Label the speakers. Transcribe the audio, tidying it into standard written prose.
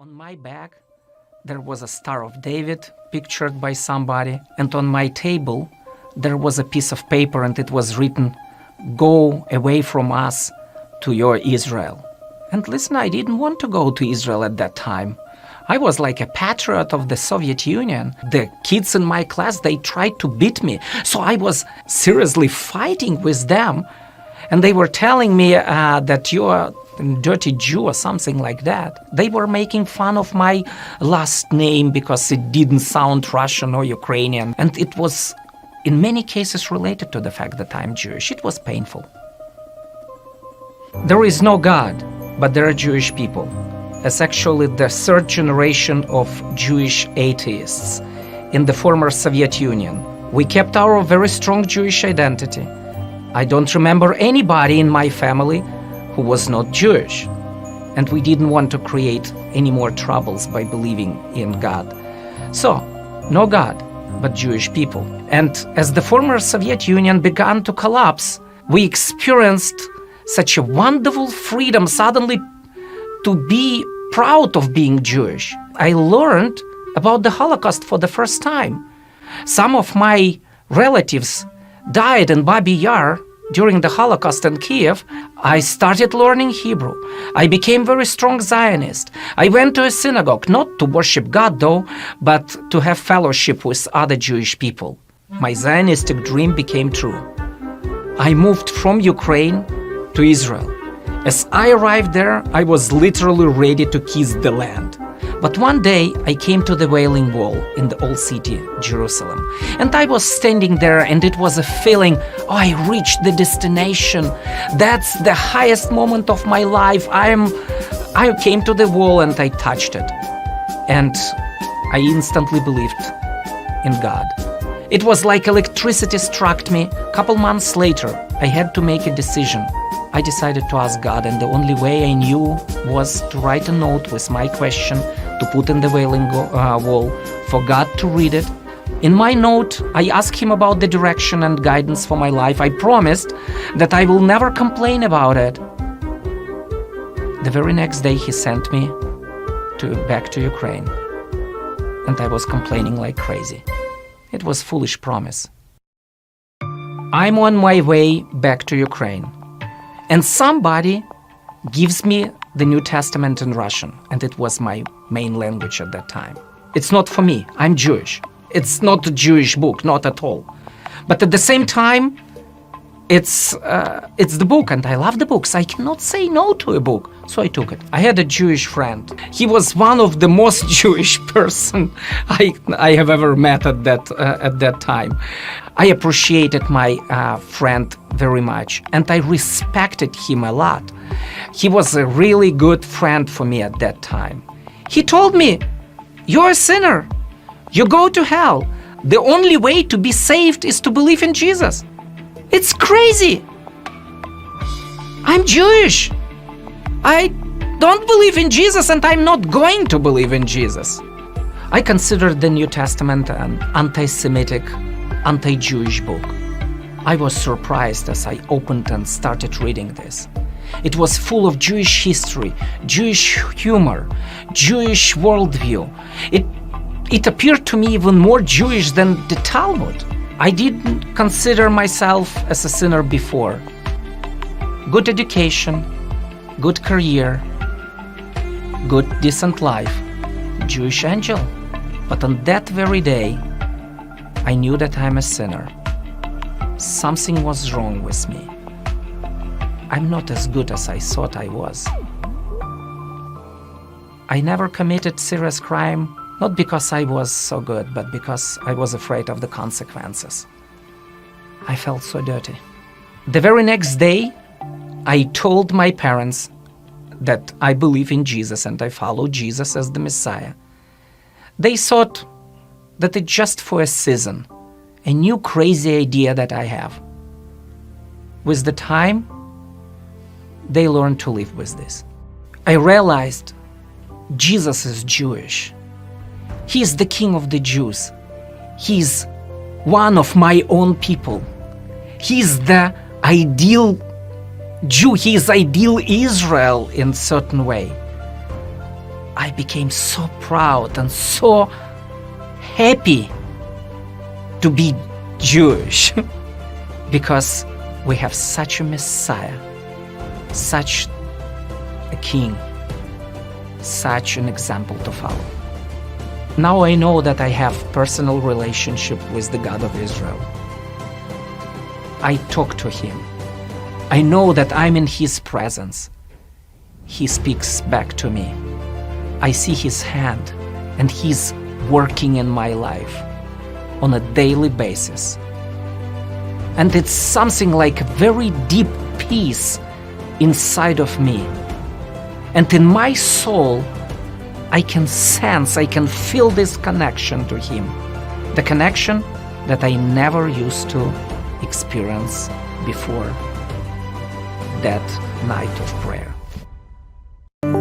Speaker 1: On my back, there was a Star of David pictured by somebody, and on my table, there was a piece of paper and it was written, "Go away from us to your Israel." And listen, I didn't want to go to Israel at that time. I was like a patriot of the Soviet Union. The kids in my class, they tried to beat me. So I was seriously fighting with them. And they were telling me that you are a dirty Jew or something like that. They were making fun of my last name because it didn't sound Russian or Ukrainian. And it was, in many cases, related to the fact that I'm Jewish. It was painful. There is no God, but there are Jewish people. As actually the third generation of Jewish atheists in the former Soviet Union. We kept our very strong Jewish identity. I don't remember anybody in my family who was not Jewish. And we didn't want to create any more troubles by believing in God. So, no God, but Jewish people. And as the former Soviet Union began to collapse, we experienced such a wonderful freedom suddenly to be proud of being Jewish. I learned about the Holocaust for the first time. Some of my relatives died in Babi Yar during the Holocaust in Kiev. I started learning Hebrew. I became very strong Zionist. I went to a synagogue, not to worship God though, but to have fellowship with other Jewish people. My Zionistic dream became true. I moved from Ukraine to Israel. As I arrived there, I was literally ready to kiss the land. But one day, I came to the Wailing Wall in the old city, Jerusalem. And I was standing there and it was a feeling, oh, I reached the destination. That's the highest moment of my life. I came to the wall and I touched it. And I instantly believed in God. It was like electricity struck me. A couple months later, I had to make a decision. I decided to ask God, and the only way I knew was to write a note with my question, to put in the Wailing Wall, for God to read it. In my note, I asked Him about the direction and guidance for my life. I promised that I will never complain about it. The very next day, He sent me back to Ukraine, and I was complaining like crazy. It was a foolish promise. I'm on my way back to Ukraine. And somebody gives me the New Testament in Russian, and it was my main language at that time. It's not for me. I'm Jewish. It's not a Jewish book, not at all. But at the same time, it's the book, and I love the books. I cannot say no to a book, so I took it. I had a Jewish friend. He was one of the most Jewish person I have ever met at that time. I appreciated my friend very much, and I respected him a lot. He was a really good friend for me at that time. He told me, "You're a sinner. You go to hell. The only way to be saved is to believe in Jesus." It's crazy. I'm Jewish. I don't believe in Jesus, and I'm not going to believe in Jesus. I consider the New Testament an anti-Semitic, anti-Jewish book. I was surprised as I opened and started reading this. It was full of Jewish history, Jewish humor, Jewish worldview. It appeared to me even more Jewish than the Talmud. I didn't consider myself as a sinner before. Good education, good career, good decent life, Jewish angel. But on that very day, I knew that I'm a sinner. Something was wrong with me. I'm not as good as I thought I was. I never committed serious crime, not because I was so good, but because I was afraid of the consequences. I felt so dirty. The very next day, I told my parents that I believe in Jesus and I follow Jesus as the Messiah. They thought that it's just for a season, a new crazy idea that I have. With the time, they learned to live with this. I realized Jesus is Jewish. He is the King of the Jews. He is one of my own people. He is the ideal Jew. He is ideal Israel in a certain way. I became so proud and so happy to be Jewish because we have such a Messiah, such a king, such an example to follow. Now I know that I have personal relationship with the God of Israel. I talk to him. I know that I'm in his presence. He speaks back to me. I see his hand, and he's working in my life on a daily basis. And it's something like a very deep peace inside of me. And in my soul, I can sense, I can feel this connection to him. The connection that I never used to experience before that night of prayer.